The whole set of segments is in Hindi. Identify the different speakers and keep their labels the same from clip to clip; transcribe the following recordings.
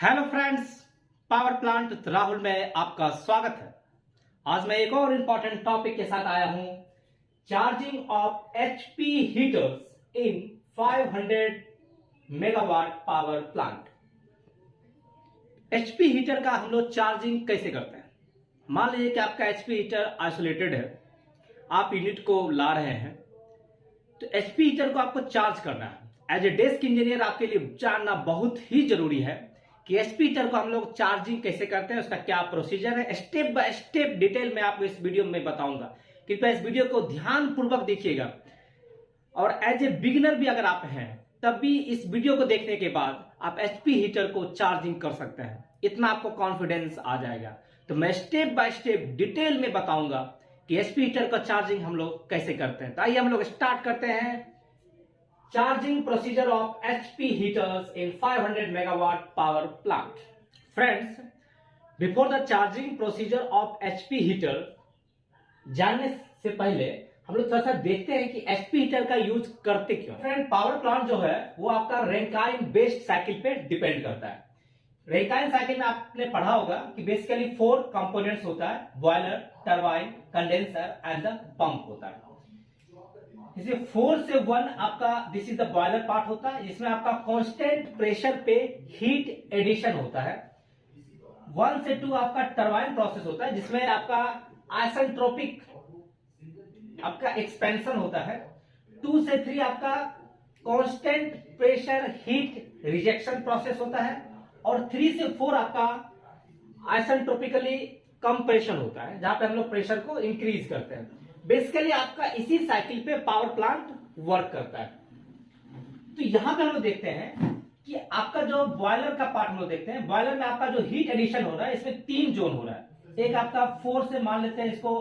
Speaker 1: Hello friends, power plant Rahul में आपका स्वागत है। आज मैं एक और इंपॉर्टेंट टॉपिक के साथ आया हूं, charging of HP heaters in 500 megawatt power plant. HP heater का हम लोग चार्जिंग कैसे करते हैं? मान लीजिए कि आपका एचपी हीटर आइसोलेटेड है, आप यूनिट को ला रहे हैं, तो एचपी हीटर को आपको चार्ज करना है। एज ए डेस्क इंजीनियर आपके लिए जानना बहुत ही जरूरी है कि एचपी हीटर को हम लोग चार्जिंग कैसे करते हैं, उसका क्या प्रोसीजर है। स्टेप बाय स्टेप डिटेल में आपको इस वीडियो में बताऊंगा। कृपया इस वीडियो को ध्यान पूर्वक देखिएगा, और एज ए बिगिनर भी अगर आप हैं तब भी इस वीडियो को देखने के बाद आप एचपी हीटर को चार्जिंग कर सकते हैं, इतना आपको कॉन्फिडेंस आ जाएगा। तो मैं स्टेप बाय स्टेप डिटेल में बताऊंगा कि एचपी हीटर का चार्जिंग हम लोग कैसे करते हैं। तो आइए हम लोग स्टार्ट करते हैं। Charging procedure of HP heaters in 500 megawatt power plant. Friends, before the charging procedure of HP heater जानने से पहले हम लोग थोड़ा सा देखते हैं कि HP हीटर का यूज करते क्यों। फ्रेंड, पावर प्लांट जो है वो आपका रैंकाइन बेस्ड साइकिल पे डिपेंड करता है। रैंकाइन साइकिल में आपने पढ़ा होगा कि बेसिकली 4 कंपोनेंट्स होता है, boiler, turbine, condenser and the pump होता है। इसे 4 से 1 आपका this is the boiler part होता है, जिसमें आपका कांस्टेंट प्रेशर पे हीट एडिशन होता है। 1 से 2 आपका टरबाइन प्रोसेस होता है, जिसमें आपका आइसेंट्रोपिक आपका एक्सपेंशन होता है। 2 से 3 आपका constant pressure heat rejection process होता है, और 3 से 4 आपका आइसेंट्रोपिकली कंप्रेशन होता है, जहां पे हम लोग प्रेशर को इंक्रीज करते हैं। बेसिकली आपका इसी साइकिल पे पावर प्लांट वर्क करता है। तो यहां पे हम लोग देखते हैं कि आपका जो बॉयलर का पार्ट हम लोग देखते हैं। बॉयलर में आपका जो हीट एडिशन हो रहा है, इसमें 3 जोन हो रहा है। एक आपका 4 से मान लेते हैं, इसको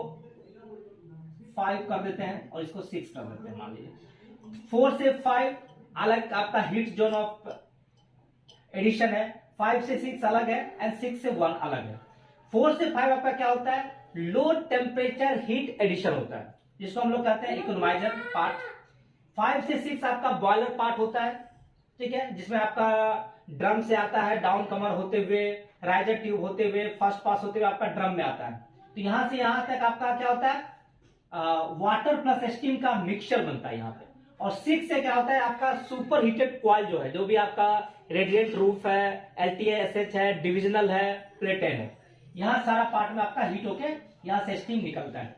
Speaker 1: 5 कर देते हैं और इसको 6 कर देते हैं। मान लीजिए 4 से 5 अलग आपका हीट जोन ऑफ एडिशन है, 5 से 6 अलग है, एंड 6 से 1 अलग है। 4 से 5 आपका क्या होता है? लो टेम्परेचर हीट एडिशन होता है, जिसको हम लोग कहते हैं इकोनोमाइजर पार्ट। 5 से 6 आपका बॉयलर पार्ट होता है, ठीक है, जिसमें आपका ड्रम से आता है, डाउन कमर होते हुए, राइजर ट्यूब होते हुए, फर्स्ट पास होते हुए आपका ड्रम में आता है। तो यहां से यहां तक आपका क्या होता है? वाटर प्लस स्टीम का मिक्सचर बनता है यहाँ पे। और 6 से क्या होता है? आपका सुपर हीटेड कॉइल जो है, जो भी आपका रेडिएंट रूफ है, LTASH है, डिविजनल है, प्लेटेन है, यहां सारा पार्ट में आपका हीट होके यहां से स्टीम निकलता है।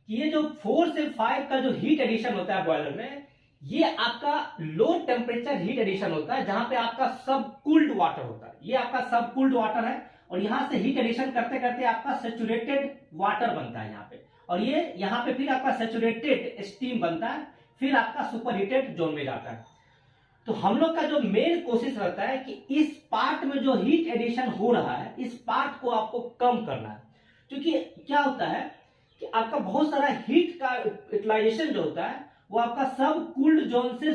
Speaker 1: ये जो 4 से 5 का जो हीट एडिशन होता है बॉयलर में, ये आपका लो टेम्परेचर हीट एडिशन होता है, जहां पे आपका सब कूल्ड वाटर होता है। ये आपका सब कूल्ड वाटर है, और यहां से हीट एडिशन करते करते आपका सेचुरेटेड वाटर बनता है यहाँ पे, और ये यहां पे फिर आपका सेचुरेटेड स्टीम बनता है, फिर आपका सुपर हीटेड जोन में जाता है। तो हम लोग का जो मेन कोशिश रहता है कि इस पार्ट में जो हीट एडिशन हो रहा है, इस पार्ट को आपको कम करना है। क्योंकि क्या होता है कि आपका बहुत सारा हीट का यूटिलाइजेशन जो होता है, वो आपका सब कूल्ड जोन से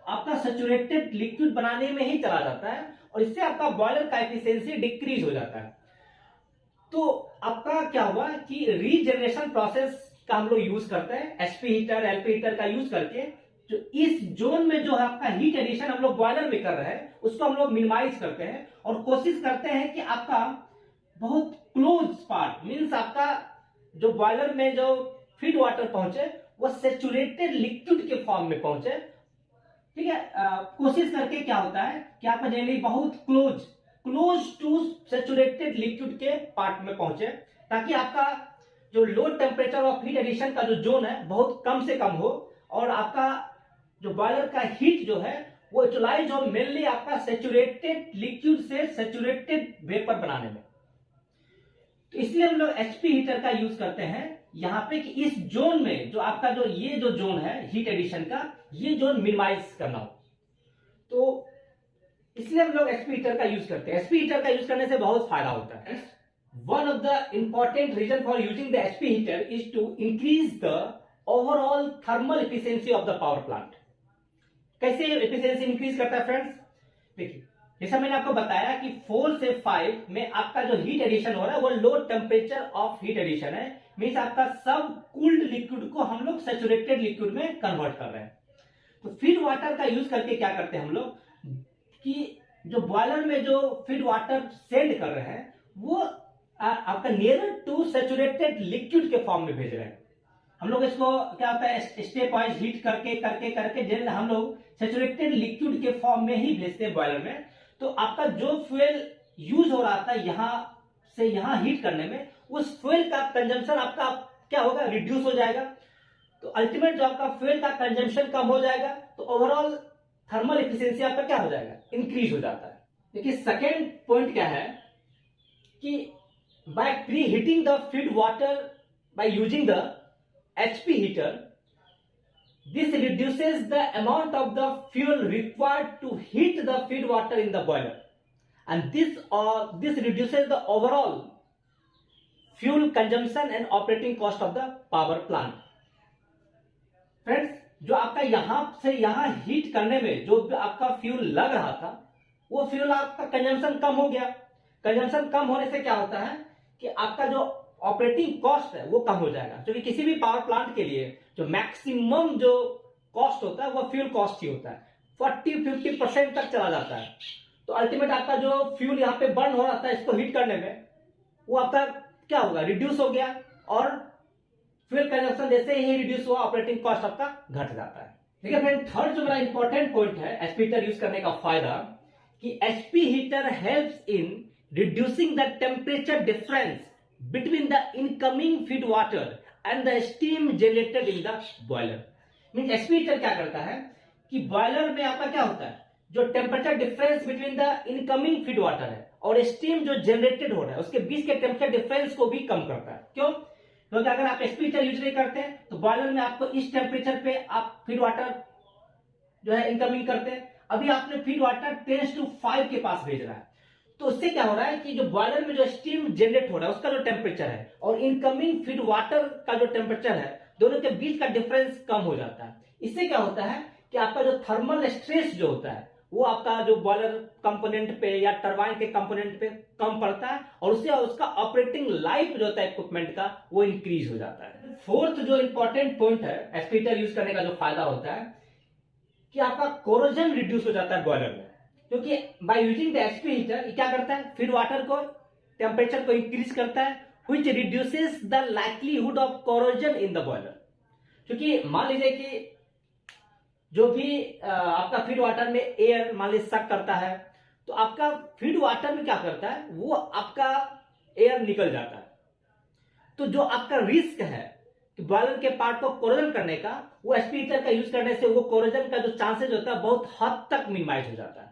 Speaker 1: आपका सैचुरेटेड लिक्विड बनाने में ही चला जाता है, और इससे आपका बॉयलर का एफिशिएंसी डिक्रीज हो जाता है। तो आपका क्या हुआ कि रीजनरेशन प्रोसेस का हम लोग यूज करते हैं, एचपी हीटर, एलपी हीटर का यूज करके, जो इस जोन में जो है आपका हीट एडिशन हम लोग बॉयलर में कर रहे हैं, उसको हम लोग मिनिमाइज करते हैं, और कोशिश करते हैं कि आपका बहुत क्लोज पार्ट, मींस आपका जो बॉयलर में जो फीड वाटर पहुंचे वो सेचुरेटेड लिक्विड के फॉर्म में पहुंचे, ठीक है। कोशिश करके क्या होता है कि आपका जनरली बहुत क्लोज टू सेचुरेटेड लिक्विड के पार्ट में पहुंचे, ताकि आपका जो low temperature of heat addition का जो जोन है बहुत कम से कम हो, और आपका जो बॉयलर का हीट जो है वो यूटिलाइज हो मेनली आपका सेचुरेटेड लिक्विड से सेचुरेटेड वेपर बनाने में। तो इसलिए हम लोग एचपी हीटर का यूज करते हैं यहां पे कि इस जोन में जो आपका जो ये जो जोन है हीट एडिशन का, ये जोन मिनिमाइज करना हो। तो इसलिए हम लोग एचपी हीटर का यूज करते हैं। एचपी हीटर का यूज करने से बहुत फायदा होता है। One of the important reason for using the HP heater is to increase the overall thermal efficiency of the power plant. कैसे एफिशिएंसी इंक्रीज करता है फ्रेंड्स? देखिए, जैसा मैंने आपको बताया कि 4 से 5 में आपका जो हीट एडिशन हो रहा है वो low temperature of heat addition है, मींस आपका सब कूल्ड लिक्विड को हम लोग सैचुरेटेड लिक्विड में कन्वर्ट कर रहे हैं। तो फीड वाटर का यूज करके क्या करते हैं हम लोग कि जो बॉयलर में जो फीड वाटर सेंड कर रहे हैं वो आपका नियर टू सैचुरेटेड लिक्विड के फॉर्म में भेज रहे हैं। हम लोग इसको क्या होता है स्टेप वाइज हीट करके करके करके जनरल हम लोग सैचुरेटेड लिक्विड के फॉर्म में ही भेजते हैं बॉयलर में। तो आपका जो फ्यूल यूज हो रहा था यहां से यहां हीट करने में, उस फ्यूल का कंजम्पशन आपका क्या होगा, रिड्यूस हो जाएगा। तो अल्टीमेट जो आपका फ्यूल का कंजम्पशन कम हो जाएगा तो ओवरऑल थर्मल एफिशिएंसी आपका क्या हो जाएगा, इंक्रीज हो जाता है। देखिए सेकेंड पॉइंट क्या है कि by pre heating the feed water by using the HP heater, this reduces the amount of the fuel required to heat the feed water in the boiler, and this reduces the overall fuel consumption and operating cost of the power plant. Friends, जो आपका यहां से यहां हीट करने में जो आपका फ्यूल लग रहा था वो फ्यूल आपका कंजम्पशन कम हो गया। कंजम्पशन कम होने से क्या होता है कि आपका जो ऑपरेटिंग कॉस्ट है वो कम हो जाएगा, क्योंकि किसी भी पावर प्लांट के लिए जो मैक्सिमम जो कॉस्ट होता है वो फ्यूल कॉस्ट ही होता है, 40-50% तक चला जाता है। तो अल्टीमेट आपका जो फ्यूल यहाँ पे बर्न हो रहा था इसको हीट करने में वो आपका क्या होगा, रिड्यूस हो गया, और फ्यूल कंजप्शन जैसे ही रिड्यूस हुआ ऑपरेटिंग कॉस्ट आपका घट जाता है। देखिए फ्रेंड, थर्ड जो मेरा इंपॉर्टेंट पॉइंट है एचपी हीटर यूज करने का फायदा, कि HP heater helps in reducing the temperature difference between the incoming feed water and the steam generated in the boiler। Mean HP heater क्या करता है कि बॉयलर में आपका क्या होता है, जो temperature difference between the incoming feed water है और स्टीम जो जनरेटेड हो रहा है उसके बीच के टेम्परेचर डिफरेंस को भी कम करता है। क्यों? क्योंकि अगर आप एचपी हीटर यूज नहीं करते हैं तो बॉयलर में आपको इस टेम्परेचर पे आप फीड वाटर जो है इनकमिंग करते हैं। अभी आपने फीड वाटर 10:5 के पास भेज रहा है, तो उससे क्या हो रहा है कि जो बॉयलर में जो स्टीम जनरेट हो रहा है उसका जो टेम्परेचर है और इनकमिंग फीड वाटर का जो टेम्परेचर है दोनों के बीच का डिफरेंस कम हो जाता है। इससे क्या होता है कि आपका जो थर्मल स्ट्रेस जो होता है वो आपका जो बॉयलर कंपोनेंट पे या टरबाइन के कंपोनेंट पे कम पड़ता है और उससे उसका ऑपरेटिंग लाइफ जो होता है इक्विपमेंट का वो इंक्रीज हो जाता है। फोर्थ जो इंपॉर्टेंट पॉइंट है एचपी हीटर यूज करने का जो फायदा होता है कि आपका कोरोजन रिड्यूस हो जाता है बॉयलर में, क्योंकि by using the HP heater क्या करता है, फीड वाटर को टेम्परेचर को इंक्रीज करता है, which reduces the likelihood of corrosion in the boiler. क्योंकि मान लीजिए कि जो भी आपका फीड वाटर में एयर मान लीजिए सक करता है तो आपका फीड वाटर में क्या करता है वो आपका एयर निकल जाता है। तो जो आपका रिस्क है कि बॉयलर के पार्ट को कोरोजन करने का, वो एचपी हीटर का यूज करने से वो कोरोजन का जो चांसेस होता है बहुत हद तक मिनिमाइज हो जाता है।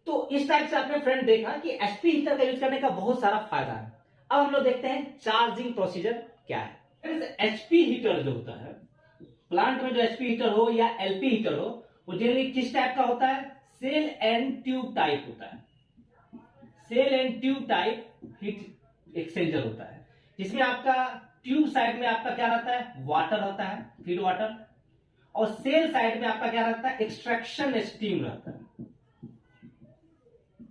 Speaker 1: तो इस टाइप से आपने फ्रेंड देखा कि एचपी हीटर का यूज करने का बहुत सारा फायदा है। अब हम लोग देखते हैं चार्जिंग प्रोसीजर क्या है। एचपी हीटर जो होता है प्लांट में, जो एचपी हीटर हो या एलपी हीटर हो, वो जनरली किस टाइप का होता है, सेल एंड ट्यूब टाइप होता है। Shell and tube type heat exchanger होता है, जिसमें आपका ट्यूब साइड में आपका क्या रहता है, वाटर होता है, फीड वाटर, और सेल साइड में आपका क्या रहता है, एक्सट्रैक्शन स्टीम रहता है।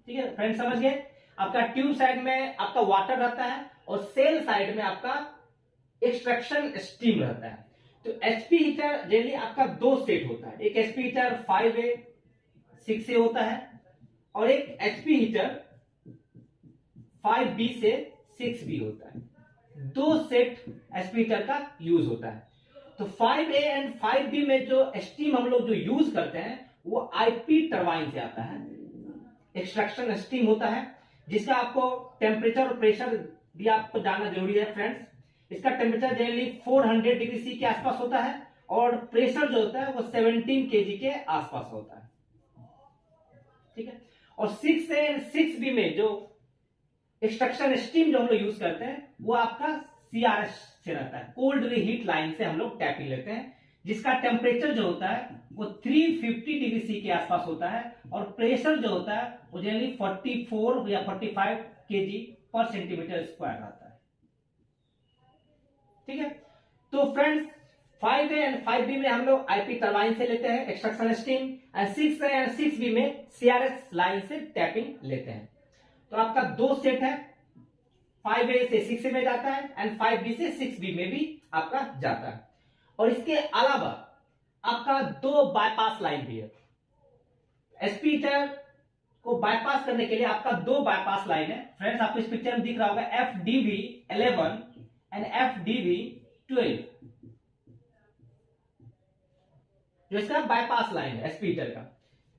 Speaker 1: ठीक है फ्रेंड, समझ गए? आपका ट्यूब साइड में आपका वाटर रहता है और सेल साइड में आपका एक्सट्रैक्शन स्टीम रहता है। तो एचपी हीटर जनरली आपका दो सेट होता है, एक एचपी हीटर 5A 6A होता है और एक एचपी हीटर 5B से 6B होता है। दो सेट एचपी हीटर का यूज होता है। तो 5A एंड 5B में जो स्टीम हम लोग जो यूज करते हैं वो आईपी टरबाइन से आता है। एक्सट्रैक्शन स्टीम होता है जिसका आपको टेम्परेचर और प्रेशर भी आपको जानना जरूरी है फ्रेंड्स। इसका टेम्परेचर जनरली 400 डिग्री सी के आसपास होता है और प्रेशर जो होता है वो 17 kg के आसपास होता है। ठीक है, और 6A एंड 6B में जो एक्सट्रैक्शन स्टीम जो हम लोग यूज करते हैं वो आपका CRS से रहता है, कोल्ड रीहीट लाइन से हम लोग टैपिंग लेते हैं, जिसका टेम्परेचर जो होता है वो 350 डिग्री सी के आसपास होता है और प्रेशर जो होता है वो जनरली 44 या 45 kg पर सेंटीमीटर स्क्वायर रहता है। ठीक है, तो फ्रेंड्स 5A एंड 5B में हम लोग आईपी टरबाइन से लेते हैं extraction steam, and 6A and 6B में CRS लाइन से टैपिंग लेते हैं। तो आपका दो सेट है, 5A से 6A में जाता है एंड 5B से 6B में भी आपका जाता है। और इसके अलावा आपका दो बाईपास लाइन भी है। एचपी हीटर को बाईपास करने के लिए आपका दो बाईपास लाइन है फ्रेंड्स, आपको इस पिक्चर में दिख रहा होगा FDV11 एंड FDV12, जो इसका बाईपास लाइन है एसपी हीटर का।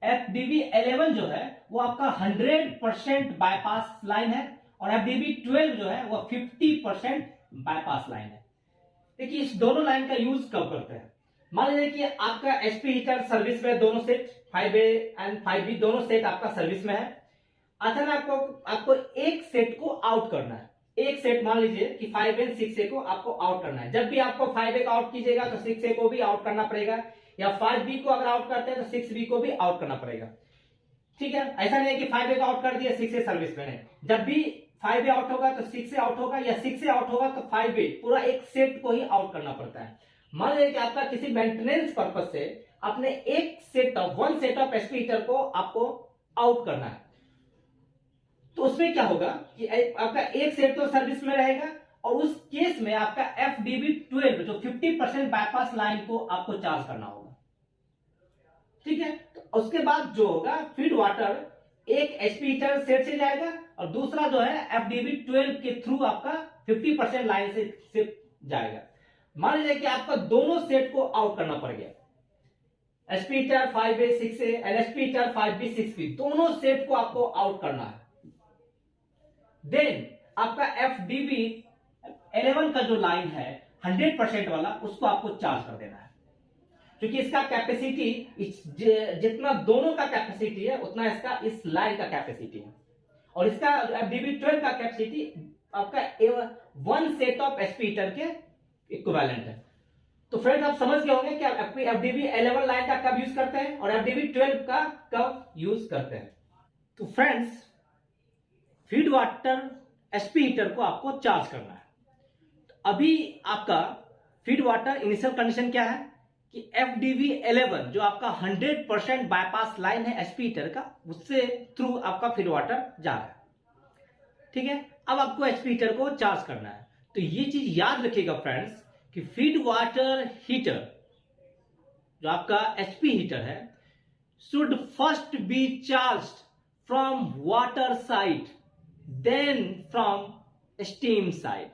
Speaker 1: FDV11 जो है वो आपका 100% बाईपास लाइन है और FDV12 जो है वो 50% बाईपास लाइन है। देखिए इस दोनों लाइन का यूज कब करते हैं, मान लीजिए कि आपका एचपी हीटर सर्विस में दोनों सेट 5A एंड 5B दोनों सेट आपका सर्विस में है। अचानक आपको एक सेट को आउट करना है, एक सेट मान लीजिए कि 5A एंड 6A को आपको आउट करना है। जब भी आपको 5A को आउट कीजिएगा तो 6A को भी आउट करना पड़ेगा, या 5B को अगर आउट करते हैं तो 6B को भी आउट करना पड़ेगा। ठीक है, ऐसा नहीं है कि 5A को आउट कर दिया 6A सर्विस में है। जब भी 5A आउट होगा तो 6A आउट होगा, या 6A आउट होगा तो 5A, पूरा एक सेट को ही आउट करना पड़ता है। मान लीजिए कि आपका किसी मेंटेनेंस पर्पज से अपने one set of HP heater को आपको आउट करना है, तो उसमें क्या होगा कि आपका एक सेट तो सर्विस में रहेगा और उस केस में आपका FDV12 जो 50% बाईपास लाइन को आपको चार्ज करना होगा। ठीक है, तो उसके बाद जो होगा फीड वाटर एक एचपी हीटर सेट से जाएगा और दूसरा जो है FDV12 के थ्रू आपका 50% लाइन से जाएगा। मान लीजिए कि आपका दोनों सेट को आउट करना पड़ गया, HP heater 5A 6A and HP heater 5B 6B दोनों सेट को आपको आउट करना है। देन आपका FDV11 का जो लाइन है 100% वाला, उसको आपको चार्ज कर देना है, क्योंकि इसका कैपेसिटी जितना दोनों का कैपेसिटी है उतना इसका इस लाइन का कैपेसिटी है, और इसका FDV12 का कैपेसिटी आपका one set of HP heater के इक्विवेलेंट है। तो फ्रेंड्स आप समझ गए होंगे कि FDV11 लाइन का कब यूज करते हैं और FDV12 का कब यूज करते हैं। तो friends feed water HP heater को आपको चार्ज करना है। तो अभी आपका फीड वाटर इनिशियल कंडीशन क्या है कि FDV11 जो आपका 100% बाईपास लाइन है एचपी हीटर का, उससे थ्रू आपका फीड वाटर जा रहा है। ठीक है, अब आपको एचपी हीटर को चार्ज करना है। तो ये चीज याद रखिएगा फ्रेंड्स कि फीड वाटर हीटर जो आपका एचपी हीटर है should first be charge from water side then from steam side.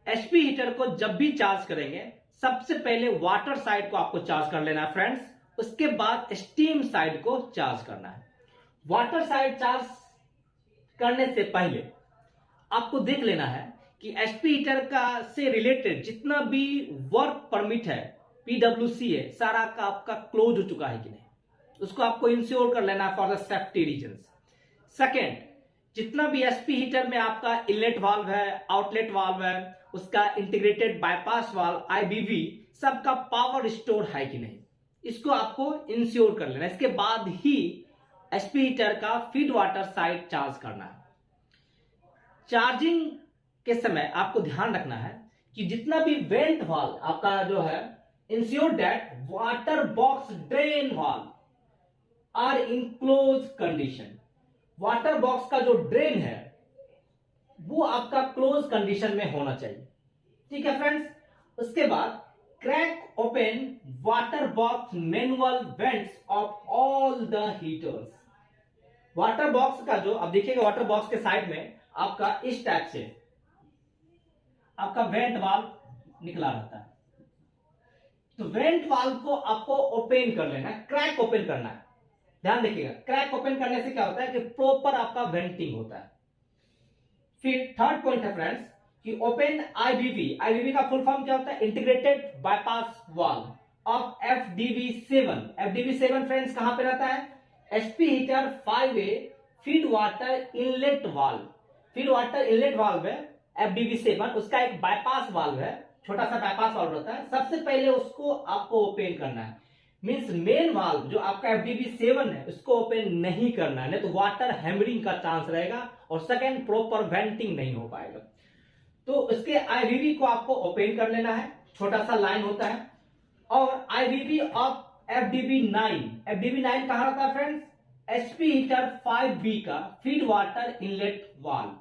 Speaker 1: HP heater को जब भी चार्ज करेंगे सबसे पहले वाटर साइड को आपको चार्ज कर लेना है फ्रेंड्स, उसके बाद स्टीम साइड को चार्ज करना है। वाटर साइड चार्ज करने से पहले आपको देख लेना है कि एचपी हीटर का से रिलेटेड जितना भी वर्क परमिट है, PWC है, सारा का आपका क्लोज हो चुका है कि नहीं, उसको आपको इंश्योर कर लेना है for the safety reasons. Second, जितना भी एचपी हीटर में आपका इनलेट वाल्व है, आउटलेट वाल्व है, उसका इंटीग्रेटेड बाईपास वाल्व IBV सबका पावर स्टोर है कि नहीं, इसको आपको इंश्योर कर लेना। इसके बाद ही एचपी हीटर का फीड वाटर साइड चार्ज करना है। चार्जिंग के समय आपको ध्यान रखना है कि जितना भी वेंट वाल्व आपका जो है ensure that water box drain valve are in close condition. Water box का जो ड्रेन है वो आपका क्लोज कंडीशन में होना चाहिए। ठीक है फ्रेंड्स, उसके बाद crack open water box manual vents of all the heaters. Water box का जो अब देखिएगा वाटर बॉक्स के साइड में आपका इस टाइप से आपका वेंट वाल्व निकला रहता है, तो वेंट वाल्व को आपको ओपन कर लेना है, क्रैक ओपन करना है। ध्यान देखिएगा, क्रैक ओपन करने से क्या होता है कि प्रॉपर आपका वेंटिंग होता है। फिर थर्ड पॉइंट है फ्रेंड्स कि ओपन IBV का फुल फॉर्म क्या होता है, integrated bypass valve of FDV7। FDV7 friends कहां पे रहता है, HP heater 5A feed water inlet valve. Feed water inlet valve है FDV7, उसका एक बाईपास वाल्व है, छोटा सा बाईपास वाल्व रहता है। सबसे पहले उसको आपको ओपन करना है, मींस मेन वाल्व जो आपका FDV7 है उसको ओपन नहीं करना है, नहीं तो वाटर हैमरिंग का चांस रहेगा और सेकेंड प्रॉपर वेंटिंग नहीं हो पाएगा। तो इसके IBV को आपको ओपन कर लेना है, छोटा सा लाइन होता है। और IBV ऑफ FDV9 कहां रहता है फ्रेंड्स, एचपी हीटर 5B का feed water inlet valve,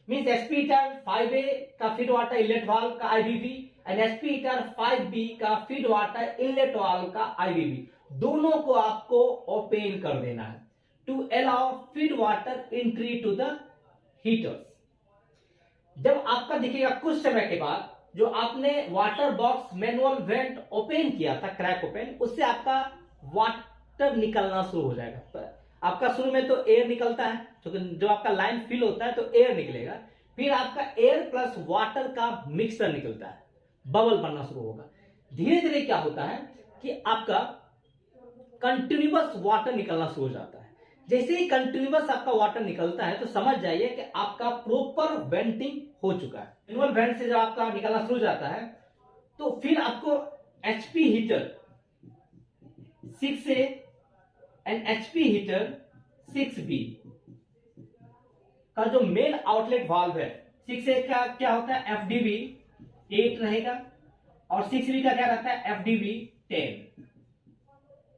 Speaker 1: means HP heater 5A का फीड वाटर इनलेट वाल्व का IBV and HP heater 5B का फीड वाटर इनलेट वाल्व का IBV, दोनों को आपको ओपन कर देना है। To allow feed water entry to the heaters. जब आपका दिखेगा कुछ समय के बाद जो आपने water box manual vent open किया था, क्रैक ओपन, उससे आपका वाटर निकलना शुरू हो जाएगा। आपका शुरू में तो एयर निकलता है, क्योंकि जो आपका लाइन फिल होता है तो एयर निकलेगा, फिर आपका एयर प्लस वाटर का मिक्सचर निकलता है, बबल बनना शुरू होगा। धीरे धीरे क्या होता है कि आपका कंटिन्यूअस वाटर निकलना शुरू हो जाता है। जैसे ही कंटिन्यूअस आपका वाटर निकलता है तो समझ जाइए कि आपका प्रॉपर वेंटिंग हो चुका है। मैनुअल वेंट से जब आपका निकलना शुरू हो जाता है तो फिर आपको HP heater 6A and HP heater 6B का जो मेन आउटलेट वाल्व है, 6A का क्या होता है, FDV 8 रहेगा, और 6B का क्या रहता है, FDV 10।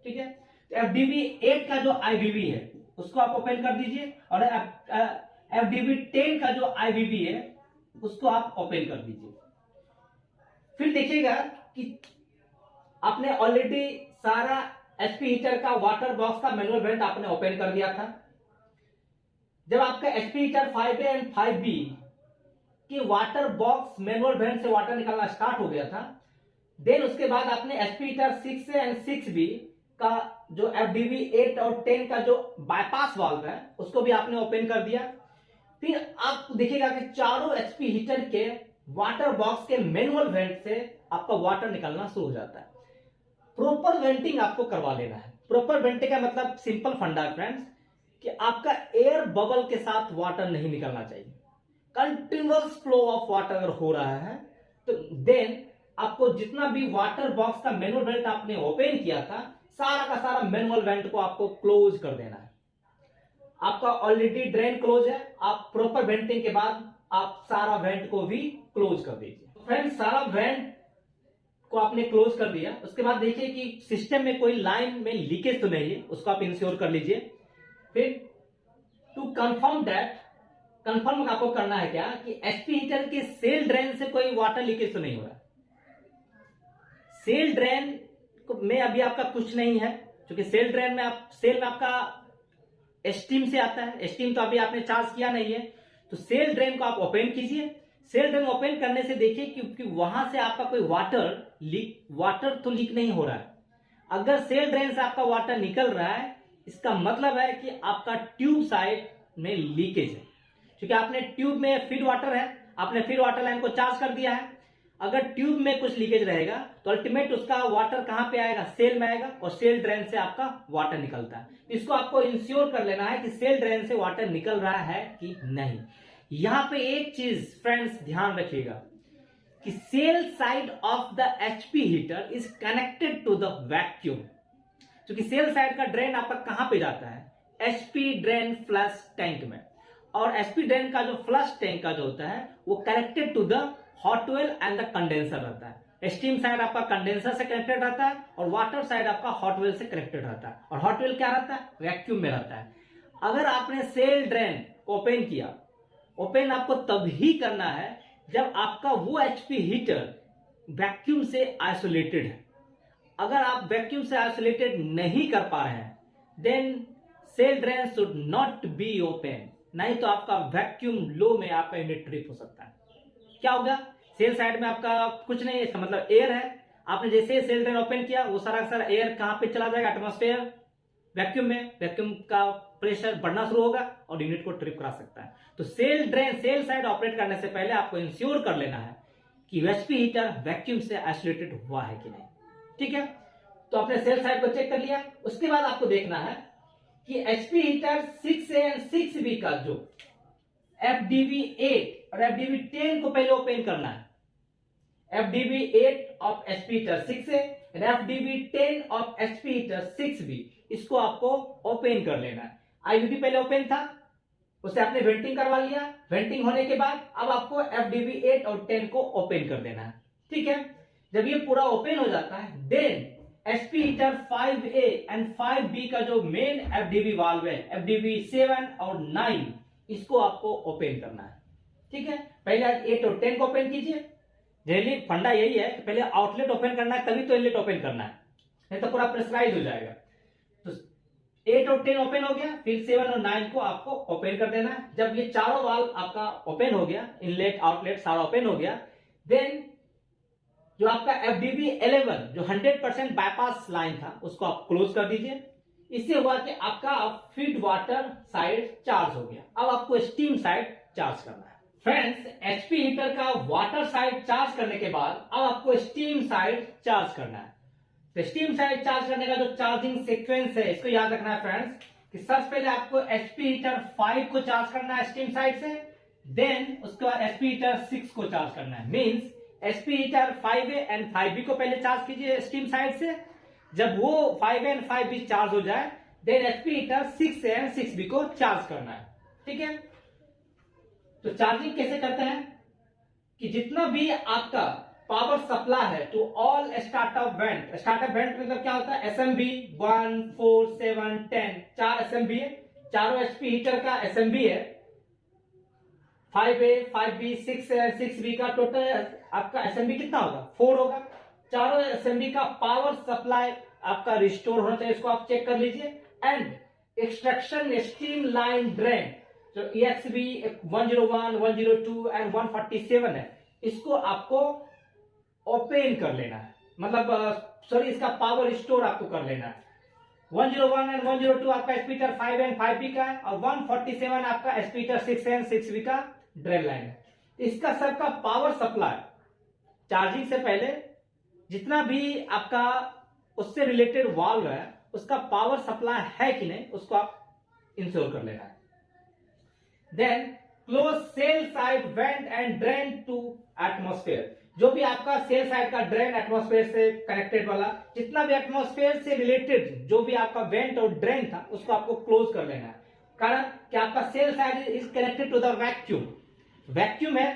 Speaker 1: ठीक है, तो FDV 8 का जो IVV है उसको आप ओपन कर दीजिए, और FDV 10 का जो IVV है उसको आप ओपन कर दीजिए। फिर देखिएगा कि आपने ऑलरेडी सारा एचपी हीटर का वाटर बॉक्स का मैनुअल वेंट आपने ओपन कर दिया था। जब आपका HP heater 5A and 5B की वाटर बॉक्स मैनुअल वेंट से वाटर निकलना स्टार्ट हो गया था, देन उसके बाद आपने HP heater 6A and 6B का जो FDV 8 और 10 का जो बाईपास वाल्व है उसको भी आपने ओपन कर दिया। फिर आप देखिएगा कि चारों एचपी हीटर के वाटर बॉक्स के मैनुअल वेंट से आपका वाटर निकलना शुरू हो जाता है। प्रॉपर वेंटिंग आपको करवा लेना है। प्रॉपर वेंटिंग का मतलब सिंपल फंडा है फ्रेंड्स, कि आपका एयर बबल के साथ वाटर नहीं निकलना चाहिए। कंटिन्यूअस फ्लो ऑफ वाटर अगर हो रहा है तो देन आपको जितना भी वाटर बॉक्स का मैनुअल वेंट आपने ओपन किया था, सारा का सारा मैनुअल वेंट को आपको क्लोज कर देना है। आपका ऑलरेडी ड्रेन क्लोज है, आप प्रॉपर वेंटिंग के बाद आप सारा वेंट को भी क्लोज कर दीजिए। फ्रेंड्स, सारा वेंट को आपने क्लोज कर दिया, उसके बाद देखिए कि सिस्टम में कोई लाइन में लीकेज तो नहीं है, उसको आप इंश्योर कर लीजिए। फिर टू कंफर्म दैट, कंफर्म आपको करना है क्या कि एचपी हीटर के सेल ड्रेन से कोई वाटर लीकेज तो नहीं हो रहा। सेल ड्रेन में अभी आपका कुछ नहीं है, क्योंकि सेल ड्रेन में सेल में आपका स्टीम से आता है, स्टीम तो अभी आपने चार्ज किया नहीं है। तो सेल ड्रेन को आप ओपन कीजिए। सेल ड्रेन ओपन करने से देखिए क्योंकि वहां से आपका कोई वाटर तो लीक नहीं हो रहा है। अगर सेल ड्रेन से आपका वाटर निकल रहा है, इसका मतलब है कि आपका ट्यूब साइड में लीकेज है, क्योंकि आपने ट्यूब में फीड वाटर है, आपने फीड वाटर लाइन को चार्ज कर दिया है। अगर ट्यूब में कुछ लीकेज रहेगा तो अल्टीमेट उसका वाटर कहां पे आएगा, सेल में आएगा, और सेल ड्रेन से आपका वाटर निकलता है। इसको आपको इंश्योर कर लेना है कि सेल ड्रेन से वाटर निकल रहा है कि नहीं। यहां पे एक चीज फ्रेंड्स ध्यान रखिएगा कि shell side of the HP heater is connected to the vacuum. क्योंकि सेल साइड का ड्रेन आपका कहां पे जाता है, एचपी ड्रेन फ्लश टैंक में, और एचपी ड्रेन का जो फ्लश टैंक का जो होता है वो connected to the hot well and the condenser रहता है। स्टीम साइड आपका कंडेंसर से कनेक्टेड रहता है, और वाटर साइड आपका हॉट वेल से कनेक्टेड रहता है। और हॉट वेल क्या रहता है, वैक्यूम में रहता है। अगर आपने सेल ड्रेन ओपन किया, ओपन आपको तभी करना है जब आपका वो एचपी हीटर वैक्यूम से आइसोलेटेड है। अगर आप वैक्यूम से आइसोलेटेड नहीं कर पा रहे हैं, then shell drain should not be open, नहीं तो आपका वैक्यूम लो में आपका यूनिट ट्रिप हो सकता है। क्या होगा, सेल साइड में आपका कुछ नहीं है, इसका मतलब एयर है। आपने जैसे सेल ड्रेन ओपन किया, वो सारा सारा एयर कहां पे चला जाएगा, एटमॉस्फेयर, वैक्यूम में। वैक्यूम का प्रेशर बढ़ना शुरू होगा और यूनिट को ट्रिप करा सकता है। तो shell drain, shell side operate करने से पहले आपको इंश्योर कर लेना है कि एचपी हीटर वैक्यूम से आइसोलेटेड हुआ है कि नहीं। ठीक है, तो आपने सेल साइड को चेक कर लिया। उसके बाद आपको देखना है कि HP heater 6A and 6B का जो FDV 8 और FDV 10 को पहले ओपन करना है। FDV 8 of HP heater 6A and FDV 10 of HP heater 6B, इसको आपको ओपन कर लेना है। IVV पहले ओपन था, उससे आपने वेंटिंग करवा लिया। वेंटिंग होने के बाद अब आपको FDV 8 और 10 को ओपन कर देना है। ठीक है, जब ये पूरा ओपन हो जाता है, then HP heater 5A and 5B का जो मेन FDV वाल्व है, FDV 7 और 9, इसको आपको ओपन करना है। ठीक है, पहले 8 और 10 को ओपन कीजिए। जनरली फंडा यही है कि पहले आउटलेट ओपन करना है, तभी तो इनलेट ओपन करना है, नहीं तो पूरा प्रेशराइज हो जाएगा। तो 8 और 10 ओपन हो गया, फिर 7 और 9 को आपको ओपन कर देना है। जब ये चारों वाल्व आपका ओपन हो गया, इनलेट आउटलेट सारा ओपन हो गया, देन जो आपका FDB 11 जो 100% बाईपास लाइन था उसको आप क्लोज कर दीजिए। इससे हुआ कि आपका फीड वाटर साइड चार्ज हो गया। अब आपको स्टीम साइड चार्ज करना है। फ्रेंड्स, HP हीटर का वाटर साइड चार्ज करने के बाद अब आपको स्टीम साइड चार्ज करना है। तो स्टीम साइड चार्ज करने का जो चार्जिंग सीक्वेंस है इसको याद रखना है फ्रेंड्स, कि सबसे पहले आपको HP हीटर 5 को चार्ज करना है स्टीम साइड से, देन उसके बाद HP हीटर 6 को चार्ज करना है। Means HP heater 5A and 5B को पहले चार्ज कीजिए स्टीम साइड से। जब वो 5A एंड 5B चार्ज हो जाए, then HP heater 6A and 6B को चार्ज करना है। ठीक है, तो चार्जिंग कैसे करते हैं कि जितना भी आपका पावर सप्लाई है to all startup vent, startup vent मतलब क्या होता है, SMB 1, 4, 7, 10, 4 SMB है, चारों HP हीटर का SMB है, 5A, 5B, 6B का टोटल आपका SMB कितना होगा, 4 होगा। चारों SMB का पावर सप्लाई आपका रिस्टोर होना चाहिए, इसको आप चेक कर लीजिए। And extraction steam line drain जो EXB 101, 102 एंड 147 है, इसको आपको ओपन कर लेना है, मतलब सॉरी इसका पावर स्टोर आपको कर लेना है। 101 एंड 102 आपका SP हीटर 5 एंड 5B का है, और 147 आपका SP हीटर 6 एंड 6B का ड्रेन लाइन है। इसका सबका पावर सप्लाई चार्जिंग से पहले जितना भी आपका उससे रिलेटेड वाल्व है उसका पावर सप्लाई है कि नहीं उसको आप इंश्योर कर लेना है। Then close shell side vent and drain to atmosphere, जो भी आपका सेल साइड का ड्रेन एटमॉस्फेयर से कनेक्टेड वाला जितना भी एटमॉस्फेयर से रिलेटेड जो भी आपका वेंट और ड्रेन था उसको आपको क्लोज कर लेना है। कारण कि आपका shell side is connected to the vacuum, vacuum है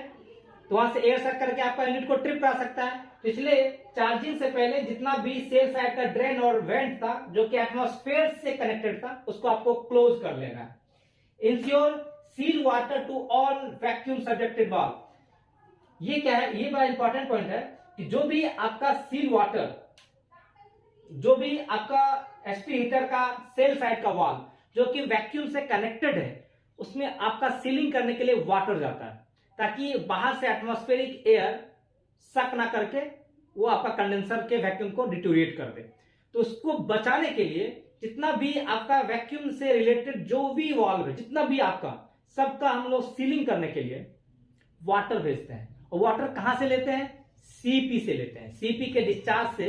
Speaker 1: तो वहां से एयर सक करके आपका यूनिट को ट्रिप करा सकता है। तो इसलिए चार्जिंग से पहले जितना भी सेल साइड का ड्रेन और वेंट था जो कि एटमॉस्फेयर से कनेक्टेड था उसको आपको क्लोज कर लेना है। Ensure seal water to all vacuum subjected valve, ये क्या है, ये बड़ा इंपॉर्टेंट पॉइंट है कि जो भी आपका सील वाटर, जो भी आपका SP हीटर का सेल साइड का वाल्व जो कि वैक्यूम से कनेक्टेड है उसमें आपका सीलिंग करने के लिए वाटर जाता है ताकि बाहर से एटमॉस्फेरिक एयर सक ना करके वो आपका कंडेंसर के वैक्यूम को डिटोरिएट कर दे। तो उसको बचाने के लिए जितना भी आपका वैक्यूम से रिलेटेड जो भी वाल्व है जितना भी आपका सबका हम लोग सीलिंग करने के लिए वाटर भेजते हैं। और वाटर कहां से लेते हैं, CP से लेते हैं। CP के डिस्चार्ज से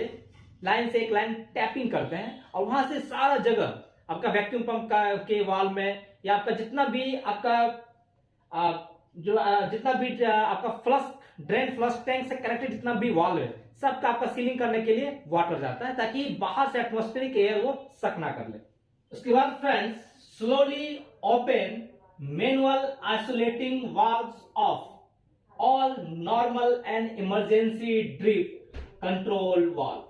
Speaker 1: लाइन से एक लाइन टैपिंग करते हैं और वहां से सारा जगह आपका वैक्यूम पंप का के वाल्व में या आपका जितना भी आपका जितना भी आपका फ्लश ड्रेन फ्लश टैंक से कनेक्टेड जितना भी वाल्व है सबका आपका सीलिंग करने के लिए वाटर जाता है ताकि बाहर से एटमॉस्फेरिक एयर वो सक ना कर ले। उसके बाद friends, slowly open manual isolating valves of all normal and emergency drip control valve.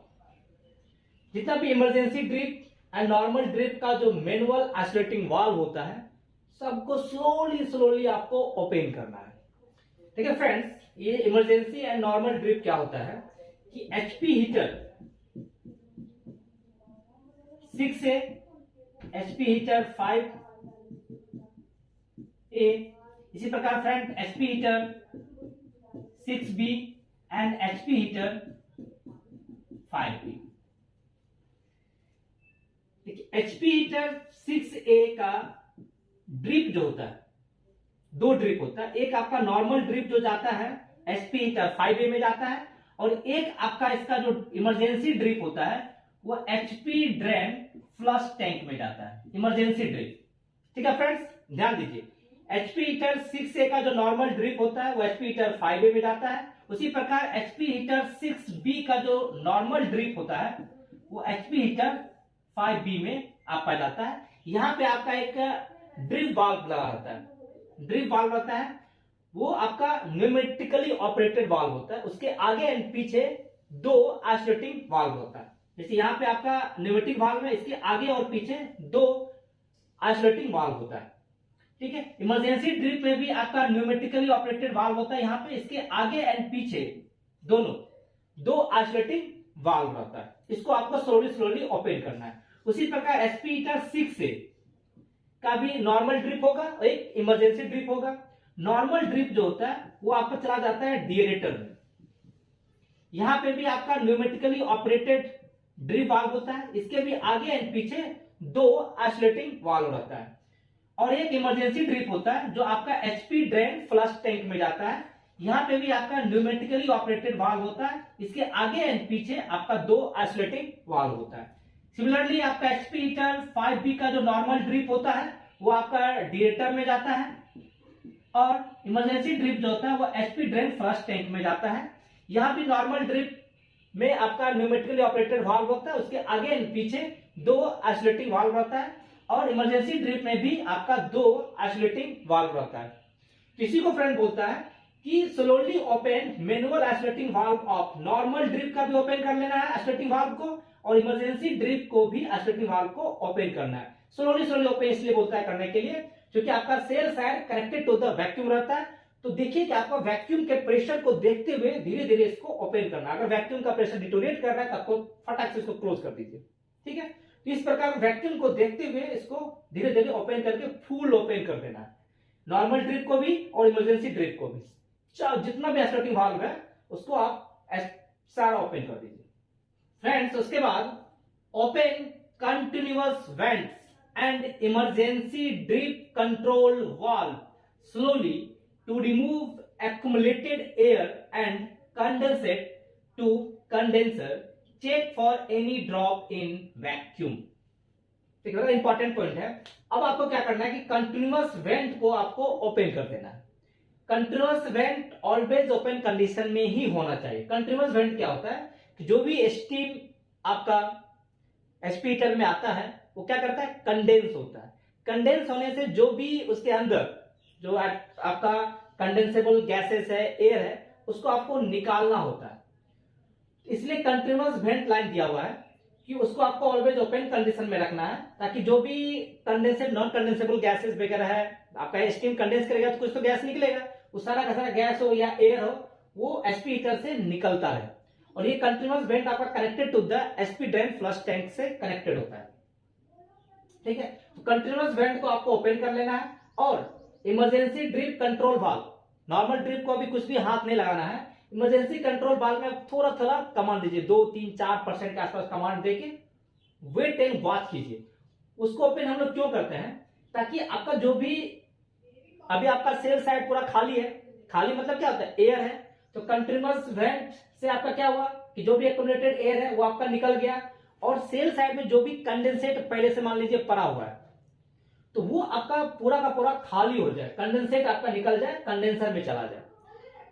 Speaker 1: जितना भी emergency drip and normal drip का जो मैनुअल आइसोलेटिंग वाल्व होता है सबको स्लोली आपको ओपन करना है। ठीक है फ्रेंड्स, ये इमरजेंसी एंड नॉर्मल ड्रिप क्या होता है कि HP heater 6A, HP heater 5A, इसी प्रकार friend HP heater 6B and HP heater 5B। HP heater 6A का ड्रिप जो होता है, दो ड्रिप होता है, एक आपका नॉर्मल ड्रिप जो जाता है SP हीटर 5A में जाता है और एक आपका इसका जो इमरजेंसी ड्रिप होता है वो HP ड्रेन फ्लश टैंक में जाता है, इमरजेंसी ड्रिप। ठीक है फ्रेंड्स, ध्यान दीजिए, HP हीटर 6A का जो नॉर्मल ड्रिप होता है वो HP हीटर 5A में जाता है। उसी प्रकार HP हीटर 6B का जो नॉर्मल ड्रिप होता है वो HP हीटर 5B में आपका जाता है। यहां पे आपका एक ड्रिप वाल्व लगा रहता है, ड्रिप वाल्व रहता है वो आपका न्यूमेटिकली ऑपरेटेड वाल्व होता है। उसके आगे एंड पीछे दो आइसोलेटिंग वाल्व होता है। जैसे यहाँ पे आपका न्यूमेटिक वाल्व है, इसके आगे और पीछे दो आइसोलेटिंग वाल्व होता है। ठीक है, इमरजेंसी ड्रिप में भी आपका न्यूमेटिकली ऑपरेटेड वाल्व होता है, यहाँ पे इसके आगे एंड पीछे दोनों दो आइसोलेटिंग वाल्व रहता है। इसको आपको स्लोली ओपन करना है। उसी प्रकार एसपी हीटर 6 से का भी नॉर्मल ड्रिप होगा और एक इमरजेंसी ड्रिप होगा। नॉर्मल ड्रिप जो होता है वो आपका चला जाता है डिएरेटर में। यहां पे भी आपका न्यूमेटिकली ऑपरेटेड ड्रिप वाल्व होता है। इसके भी आगे एंड पीछे 2 आइसोलेटिंग वाल्व रहता है और एक इमरजेंसी ड्रिप होता है जो आपका एचपी ड्रेन फ्लश टैंक में जाता है। यहां पे भी आपका न्यूमेटिकली ऑपरेटेड वाल्व होता है। इसके आगे एंड पीछे आपका 2 आइसोलेटिंग वाल्व होता है। सिमिलरली आपका एचपी हीटर 5B का जो नॉर्मल ड्रिप होता है वो आपका डिएरेटर में जाता है और इमरजेंसी ड्रिप जो होता है वो एचपी ड्रेन फ्लश टैंक में जाता है। यहां भी नॉर्मल ड्रिप में आपका न्यूमेटिकली ऑपरेटेड वाल्व होता है, उसके आगे एंड पीछे 2 आइसोलेटिंग वाल्व रहता है और इमरजेंसी ड्रिप में भी आपका 2 आइसोलेटिंग वाल्व रहता है। इसी को फ्रेंड बोलता है कि slowly open manual isolating valve of. Normal drip का भी ओपन कर लेना है आइसोलेटिंग वाल्व को और इमरजेंसी ड्रिप को भी आइसोलेटिंग वाल्व को ओपन करना है। स्लोली ओपन इसलिए बोलता है करने के लिए क्योंकि आपका shell side connected to the vacuum रहता है। तो देखिए कि आपको वैक्यूम के प्रेशर को देखते हुए धीरे धीरे इसको ओपन करना है। अगर वैक्यूम का प्रेशर डिटोरेट कर रहा है तो आपको फटाक से इसको क्लोज कर दीजिए, ठीक है। तो इस प्रकार वैक्यूम को देखते हुए इसको धीरे धीरे ओपन करके फुल ओपन कर देना है, नॉर्मल ड्रिप को भी और इमरजेंसी ड्रिप को भी। जितना भी आइसोलेटिंग वाल्व है उसको आप सारा ओपन कर दीजिए फ्रेंड्स। उसके बाद open continuous vents and emergency drip control valve slowly to remove accumulated air and condensate to condenser. Check for any drop in vacuum. ठीक है, इंपॉर्टेंट पॉइंट है। अब आपको क्या करना है कि कंटिन्यूअस वेंट को आपको ओपन कर देना है। Continuous went always open condition में ही होना चाहिए। कंटिन्यूअस वेंट क्या होता है कि जो भी स्टीम आपका एचपी हीटर में आता है वो क्या करता है, कंडेंस होता है। कंडेंस होने से जो भी उसके अंदर जो आपका कंडेंसेबल गैसेस है, एयर है, उसको आपको निकालना होता है। इसलिए कंटिन्यूअस वेंट लाइन दिया हुआ है कि उसको आपको ऑलवेज ओपन कंडीशन में रखना है ताकि जो भी कंडेंसेड नॉन कंडेंसेबल गैसेस वगैरह है, आपका स्टीम कंडेंस करेगा तो कुछ तो गैस निकलेगा, वो सारा का सारा गैस हो या एयर हो वो एचपी हीटर से निकलता रहे। और ये कंटिन्यूअस वेंट आपका connected to the HP drain flush tank से कनेक्टेड होता है, ठीक है। तो कंटिन्यूअस वेंट को आपको ओपन कर लेना है और emergency drip control valve, normal drip को अभी कुछ भी हाथ नहीं लगाना है। इमरजेंसी कंट्रोल वाल्व में थोड़ा थोड़ा कमांड दीजिए, 2, 3, 4% के आसपास कमांड देके वेट एंड वॉच कीजिए। उसको ओपन हम लोग क्यों करते हैं, ताकि आपका जो भी अभी आपका सेल साइड पूरा खाली है, खाली मतलब क्या होता है, एयर है। तो कंटिन्यूअस वेंट से आपका क्या हुआ कि जो भी एक्यूमुलेटेड एयर है वो आपका निकल गया और सेल साइड में जो भी कंडेंसेट पहले से मान लीजिए पड़ा हुआ है तो वो आपका पूरा का पूरा खाली हो जाए, कंडेंसेट आपका निकल जाए, कंडेंसर में चला जाए।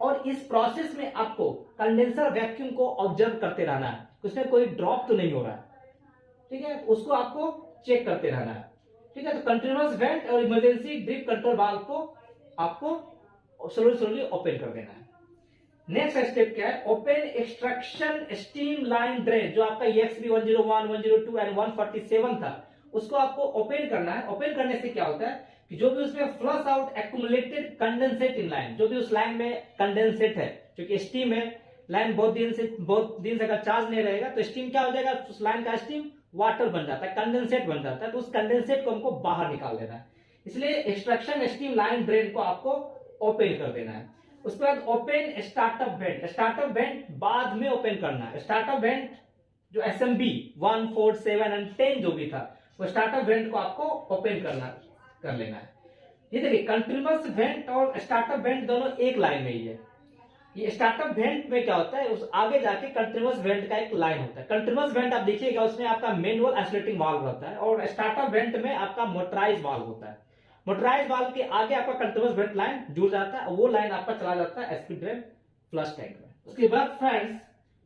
Speaker 1: और इस प्रोसेस में आपको कंडेंसर वैक्यूम को ऑब्जर्व करते रहना है, उसमें कोई ड्रॉप तो नहीं हो रहा है, ठीक है। उसको आपको चेक करते रहना है, ठीक है। तो कंटिन्यूअस वेंट और इमरजेंसी ड्रिप कंट्रोल वाल्व को आपको स्लोली ओपन कर देना है। नेक्स्ट स्टेप क्या है, open extraction steam line drain, जो आपका EXB 101, 102 एंड 147 था, उसको आपको ओपन करना है। ओपन करने से क्या होता है कि जो भी उसमें flush out accumulated condensate in line, जो भी उस लाइन में कंडेंसेट है, क्योंकि स्टीम है, लाइन बहुत दिन से अगर चार्ज नहीं रहेगा तो स्टीम क्या हो जाएगा, उस लाइन का स्टीम वाटर बन जाता है, कंडेंसेट बन जाता है। तो उस कंडेंसेट को हमको बाहर निकाल देना है, इसलिए एक्सट्रैक्शन स्टीम लाइन ड्रेन को आपको ओपन कर देना है। उसके बाद open startup vent, startup went बाद में ओपन करना है। स्टार्टअप वेंट जो SMB 1, 4, 7 एंड 10 जो भी था वो स्टार्टअप वेंट को आपको ओपन कर लेना है। ये देखिए कंटिन्यूअस वेंट और स्टार्टअप वेंट दोनों एक लाइन में ही है। ये स्टार्टअप वेंट में क्या होता है, उस आगे जाके कंटिन्यूअस वेंट का एक लाइन होता है। कंटिन्यूअस वेंट आप देखिएगा उसमें आपका मैनुअल आइसोलेटिंग वाल्व रहता है और स्टार्टअप वेंट में आपका मोटराइज वाल्व होता है। मोटराइज वाल्व के आगे आपका कंटिन्यूअस वेंट लाइन जुड़ जाता है, वो लाइन आपका चला जाता है एचपी ड्रेन फ्लश टैंक में। उसके बाद फ्रेंड्स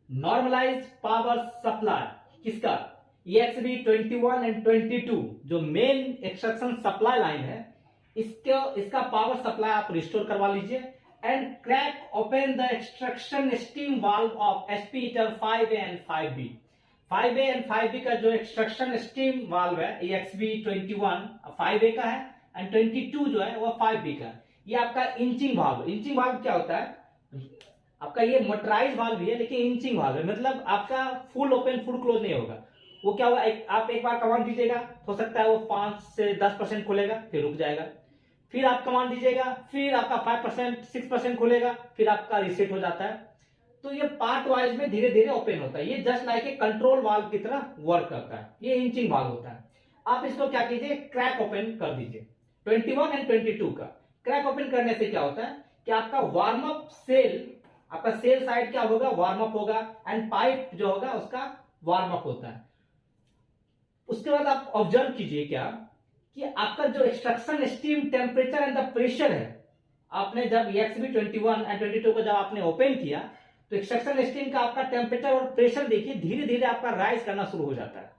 Speaker 1: नॉर्मलाइज पावर सप्लाई किसका, EXB 21 एंड 22 जो मेन एक्सट्रैक्शन सप्लाई लाइन है, इसका पावर सप्लाई आप रिस्टोर करवा लीजिए and crack open the extraction steam valve of HP heater 5A and 5B। 5A and 5B का जो एक्सट्रैक्शन स्टीम वाल्व है EXB 21 5A का है एंड 22 जो है वो 5B का। ये आपका इंचिंग वाल्व, इंचिंग वाल्व क्या होता है, आपका ये मोटराइज वाल्व भी है लेकिन इंचिंग वाल्व है, मतलब आपका फुल ओपन फुल क्लोज नहीं होगा, वो क्या होगा, आप एक बार कमांड दीजिएगा, हो सकता है वो 5 से 10% खुलेगा, फिर रुक जाएगा। फिर आप कमांड दीजिएगा, फिर आपका 5% 6% खुलेगा, फिर आपका रीसेट हो जाता है। तो ये पार्ट वाइज में धीरे धीरे ओपन होता है। ये just like a control valve की तरह वर्क करता है। ये इंचिंग वाल्व होता है। आप इसको क्या कीजिए, क्रैक ओपन कर दीजिए। 21 एंड 22 का क्रैक ओपन करने से क्या होता है कि आपका वार्म अप सेल, आपका सेल साइड क्या होगा, वार्म अप होगा, एंड पाइप जो होगा उसका वार्म अप होता है। उसके बाद आप ऑब्जर्व कीजिए क्या कि आपका जो extraction steam temperature and the pressure है, आपने जब EXP 21 एंड 22 को जब आपने ओपन किया तो एक्सट्रैक्शन स्टीम का आपका टेम्परेचर और प्रेशर देखिए धीरे धीरे आपका राइज करना शुरू हो जाता है।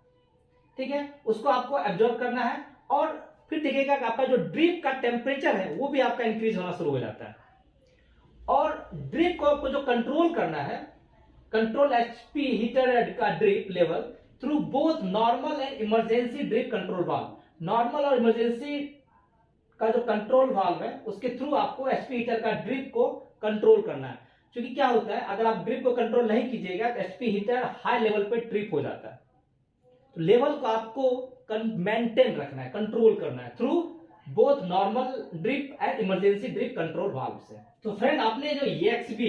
Speaker 1: ठीक है, उसको आपको एब्जॉर्ब करना है। और फिर देखिएगा कि आपका जो ड्रिप का टेम्परेचर है वो भी आपका इंक्रीज होना शुरू हो जाता है। और ड्रिप को आपको जो कंट्रोल करना है, कंट्रोल HP हीटर का drip level through both normal and emergency drip control valve. Normal और इमरजेंसी का जो कंट्रोल वाल्व है उसके थ्रू आपको HP हीटर का ड्रिप को कंट्रोल करना है। क्योंकि क्या होता है, अगर आप ड्रिप को कंट्रोल नहीं कीजिएगा तो HP हीटर हाई लेवल पे ट्रिप हो जाता है। तो लेवल को आपको मेंटेन रखना है, कंट्रोल करना है through both normal drip and emergency drip control valve से। तो फ्रेंड, आपने जो EXP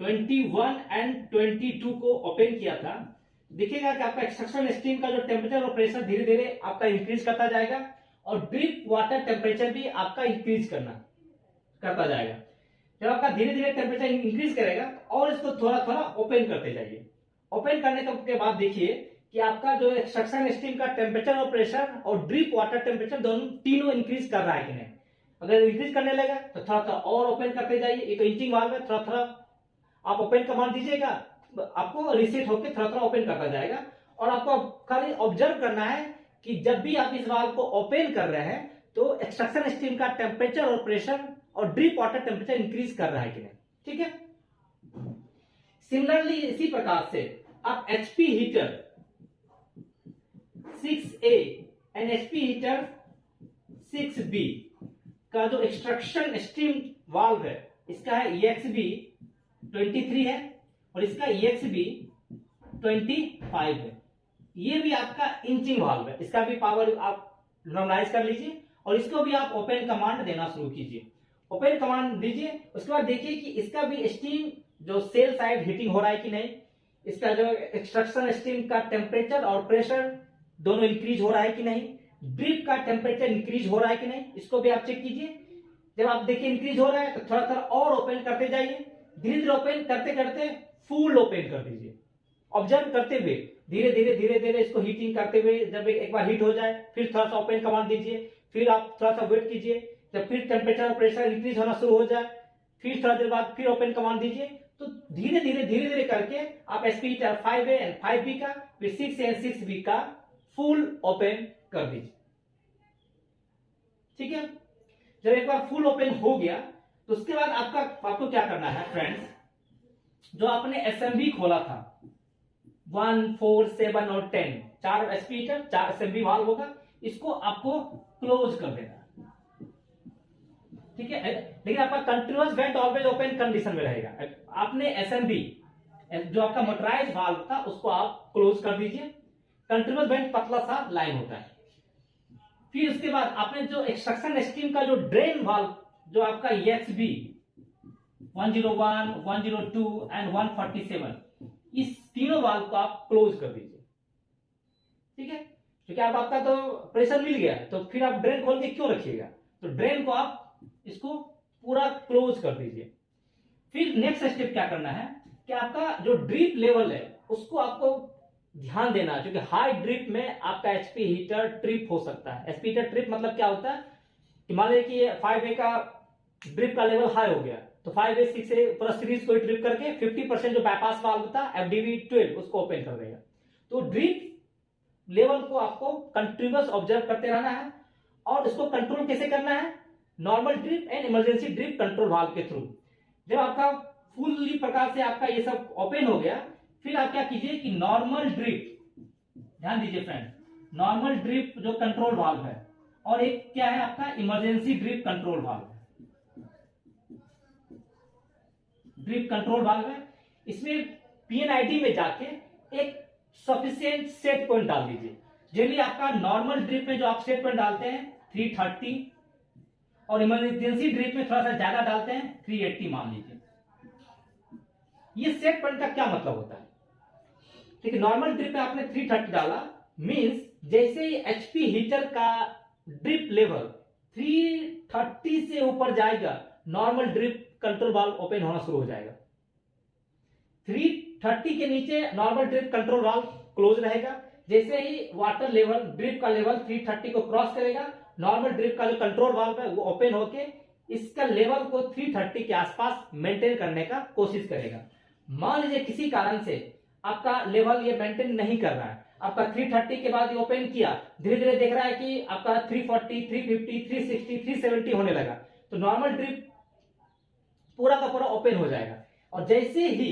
Speaker 1: 21 एंड 22 को ओपन किया था, देखिएगा कि आपका एक्सट्रैक्शन स्टीम का जो टेम्परेचर और प्रेशर धीरे धीरे आपका इंक्रीज करता जाएगा और ड्रिप वाटर टेम्परेचर भी आपका इंक्रीज करता जाएगा। जब आपका धीरे धीरे टेम्परेचर इंक्रीज करेगा और इसको थोड़ा थोड़ा ओपन करते जाइए। ओपन करने के बाद देखिए कि आपका जो एक्सट्रैक्शन स्टीम का टेम्परेचर और प्रेशर और ड्रिप वाटर टेम्परेचर दोनों तीनों इंक्रीज कर रहा है कि नहीं। अगर इंक्रीज करने लगा तो थोड़ा थोड़ा और ओपन करते जाइए। ये तो इंचिंग वाल्व है, थोड़ा थोड़ा आप ओपन कमांड दीजिएगा, आपको रीसेट होकर थोड़ा थोड़ा ओपन करता जाएगा। और आपको खाली ऑब्जर्व करना है कि जब भी आप इस वाल्व को ओपन कर रहे हैं तो एक्सट्रैक्शन स्टीम का टेम्परेचर और प्रेशर और ड्रिप वाटर टेम्परेचर इंक्रीज कर रहा है कि नहीं। ठीक है, सिमिलरली इसी प्रकार से आप HP heater 6A and HP heater 6B का जो एक्सट्रैक्शन स्टीम वाल्व है, इसका है EXP 23 है और इसका EXP 25 है। ये भी आपका इंचिंग वाल्व है, इसका भी पावर आप नॉर्मलाइज कर लीजिए और इसको भी आप ओपन कमांड देना शुरू कीजिए। ओपन कमांड दीजिए, उसके बाद देखिए कि इसका भी स्टीम जो सेल साइड हीटिंग हो रहा है कि नहीं, इसका जो एक्सट्रैक्शन स्टीम का टेम्परेचर और प्रेशर दोनों इंक्रीज हो रहा है कि नहीं, ड्रिप का टेम्परेचर इंक्रीज हो रहा है कि नहीं, इसको भी आप चेक कीजिए। जब आप देखिए इंक्रीज हो रहा है तो थोड़ा थोड़ा और ओपन करते जाइए। धीरे धीरे ओपन करते करते फुल ओपन कर दीजिए, ऑब्जर्व करते हुए धीरे धीरे इसको हीटिंग करते हुए। जब एक बार हीट हो जाए फिर थोड़ा सा ओपन कमांड दीजिए, फिर आप थोड़ा सा वेट कीजिए। जब फिर टेम्परेचर और प्रेशर इंक्रीज होना शुरू हो जाए फिर थोड़ा देर बाद फिर ओपन कमांड दीजिए। तो धीरे धीरे करके आप SP heater 5A and 5B का फिर 6A एंड 6B का फुल ओपन कर दीजिए। ठीक है, जब एक बार फुल ओपन हो गया तो उसके बाद आपको क्या करना है फ्रेंड्स, जो आपने SMB खोला था 1, 4, 7 और 10, 4 SP हीटर 4 SMB वाल्व होगा, इसको आपको क्लोज कर देना। ठीक है, लेकिन आपका continuous went always open condition में रहेगा। आपने SMB जो आपका मोटराइज वाल्व था उसको आप क्लोज कर दीजिए। कंटिन्यूअस वेंट पतला सा लाइन होता है। फिर उसके बाद आपने जो एक्सट्रैक्शन स्टीम का जो ड्रेन वाल्व जो आपका EXP 101, 102 एंड 147, इस तीनों वाल्व को आप क्लोज कर दीजिए। ठीक है, क्योंकि अब आपका तो प्रेशर मिल गया तो फिर आप ड्रेन खोल के क्यों रखिएगा, तो ड्रेन को आप इसको पूरा क्लोज कर दीजिए। फिर नेक्स्ट स्टेप क्या करना है कि आपका जो ड्रिप लेवल है उसको आपको ध्यान देना है, क्योंकि हाई ड्रिप में आपका HP हीटर ट्रिप हो सकता है। SP हीटर ट्रिप मतलब क्या होता है कि मान लीजिए कि 5A का ड्रिप का लेवल हाई हो गया तो 5A 6A पूरा सीरीज को ट्रिप करके 50% जो बाईपास वाल्व था FDV 12 उसको ओपन कर देगा। तो ड्रिप लेवल को आपको कंटिन्यूअस ऑब्जर्व करते रहना है और इसको कंट्रोल कैसे करना है, normal drip and emergency drip control valve के थ्रू। जब आपका फुल्ली प्रकार से आपका ये सब ओपन हो गया फिर आप क्या कीजिए कि नॉर्मल ड्रिप, ध्यान दीजिए फ्रेंड, नॉर्मल ड्रिप जो कंट्रोल वाल्व है और एक क्या है आपका emergency drip control valve, drip control valve है। इसमें PNID में जाके एक सफिशियंट सेट पॉइंट डाल दीजिए। जनरली आपका नॉर्मल ड्रिप में जो आप सेट पॉइंट डालते हैं 330 और इमरजेंसी ड्रिप में थोड़ा सा ज्यादा डालते हैं 380 मान लीजिए। ये सेट पॉइंट का क्या मतलब होता है? ठीक है, नॉर्मल ड्रिप में आपने 330 डाला, मींस जैसे ही एचपी हीटर का ड्रिप लेवल 330 से ऊपर जाएगा, normal drip control valve open होना शुरू हो जाएगा। 330 के नीचे normal drip control valve close रहेगा। जैसे ही वाटर लेवल, ड्रिप का लेवल 330 को क्रॉस करेगा, नॉर्मल ड्रिप का जो कंट्रोल वाल्व है वो ओपन होके इसका लेवल को 330 के आसपास मेंटेन करने का कोशिश करेगा। मान लीजिए किसी कारण से आपका लेवल ये मेंटेन नहीं कर रहा है, आपका 330 के बाद ये ओपन किया, धीरे धीरे देख रहा है कि आपका 340, 350, 360, 370 होने लगा, तो नॉर्मल ड्रिप पूरा का पूरा ओपन हो जाएगा। और जैसे ही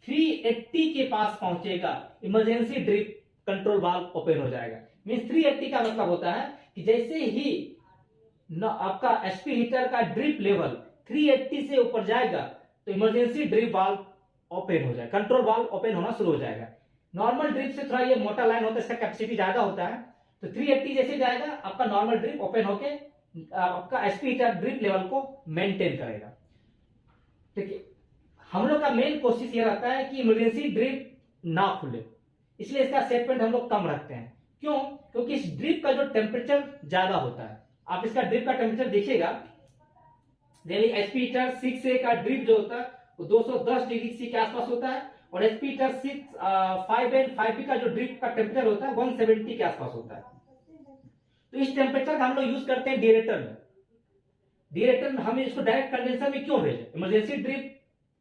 Speaker 1: 380 के पास पहुंचेगा, emergency drip control valve open हो जाएगा। मींस 380 का मतलब होता है कि जैसे ही आपका एचपी हीटर का ड्रिप लेवल 380 से ऊपर जाएगा तो इमरजेंसी ड्रिप वाल्व ओपन हो जाएगा, कंट्रोल वाल्व ओपन होना शुरू हो जाएगा। नॉर्मल ड्रिप से थोड़ा ये मोटा लाइन होता है, इसका कैपेसिटी ज्यादा होता है, तो 380 जैसे जाएगा आपका नॉर्मल ड्रिप ओपन होके आपका एचपी हीटर ड्रिप लेवल को मेंटेन करेगा। ठीक है, हम लोग का मेन कोशिश ये रहता है कि इमरजेंसी ड्रिप ना खुले, इसलिए इसका सेट पॉइंट हम लोग कम रखते हैं। क्यों? क्योंकि इस ड्रिप का जो टेम्परेचर ज्यादा होता है, आप इसका ड्रिप का टेम्परेचर देखिएगा, यानी एचपी हीटर 6A का ड्रिप जो होता है वो 210 डिग्री सी के आसपास होता है, और एचपी हीटर 5N 5B का जो ड्रिप का टेम्परेचर होता है 170 के आसपास होता है। तो इस टेम्परेचर का हम लोग यूज करते हैं डिएरेटर में। डिएरेटर में हम इसको डायरेक्ट कंडेंसर में क्यों भेजें? इमरजेंसी ड्रिप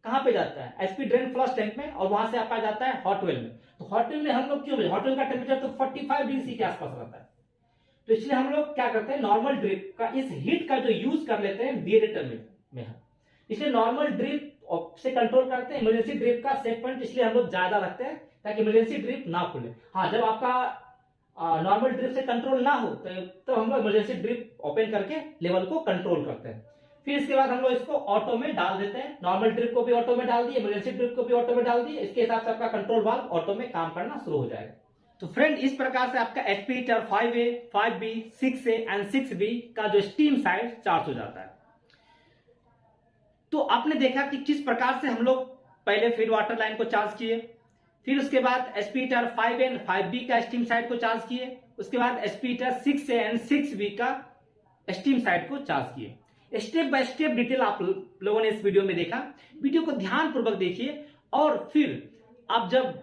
Speaker 1: कहां पे जाता है? एचपी ड्रेन फ्लश टैंक में, और वहां से आपका जाता है हॉट वेल में। तो हॉट वेल में हम लोग क्यों भेजें? हॉट वेल का टेम्परेचर तो 45 डिग्री सी के आसपास रहता है, तो इसलिए हम लोग क्या करते हैं, नॉर्मल ड्रिप का इस हीट का जो यूज कर लेते हैं डिएरेटर में। इसलिए नॉर्मल ड्रिप से कंट्रोल करते हैं, इमरजेंसी ड्रिप का सेट पॉइंट इसलिए हम लोग ज्यादा रखते हैं ताकि इमरजेंसी ड्रिप ना खुले। हाँ, जब आपका नॉर्मल ड्रिप से कंट्रोल ना हो तो हम लोग इमरजेंसी ड्रिप ओपन करके लेवल को कंट्रोल करते हैं। फिर इसके बाद हम लोग इसको ऑटो में डाल देते हैं, नॉर्मल ड्रिप को भी ऑटो में डाल दिए, इमरजेंसी ड्रिप को भी ऑटो में डाल दिए, इसके हिसाब से आपका कंट्रोल वाल्व ऑटो में काम करना शुरू हो जाएगा। तो फ्रेंड, इस प्रकार से आपका HP heater 5A, 5B, 6A and 6B का जो स्टीम साइड चार्ज हो जाता है। तो आपने देखा कि किस प्रकार से हम लोग पहले फीड वाटर लाइन को चार्ज किए, फिर उसके बाद एचपी हीटर 5N 5B का स्टीम साइड को चार्ज किए, उसके बाद HP heater 6A and 6B का स्टीम साइड को चार्ज किए। स्टेप बाय स्टेप डिटेल आप लोगों ने इस वीडियो में देखा। वीडियो को ध्यान पूर्वक देखिए, और फिर आप जब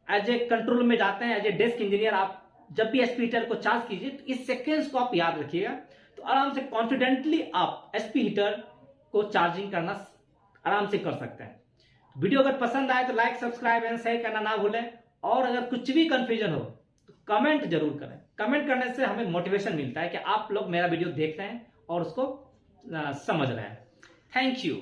Speaker 1: एज ए कंट्रोल में जाते हैं, एज ए डेस्क इंजीनियर, आप जब भी एचपी हीटर को चार्ज कीजिए तो इस सेकेंड्स को आप याद रखिएगा, तो आराम से कॉन्फिडेंटली आप एचपी हीटर को चार्जिंग करना आराम से कर सकते हैं। वीडियो अगर पसंद आए तो लाइक, सब्सक्राइब एंड शेयर करना ना भूलें, और अगर कुछ भी कंफ्यूजन हो तो कमेंट जरूर करें। कमेंट करने से हमें मोटिवेशन मिलता है कि आप लोग मेरा वीडियो देख रहे हैं और उसको समझ रहे हैं। Thank you.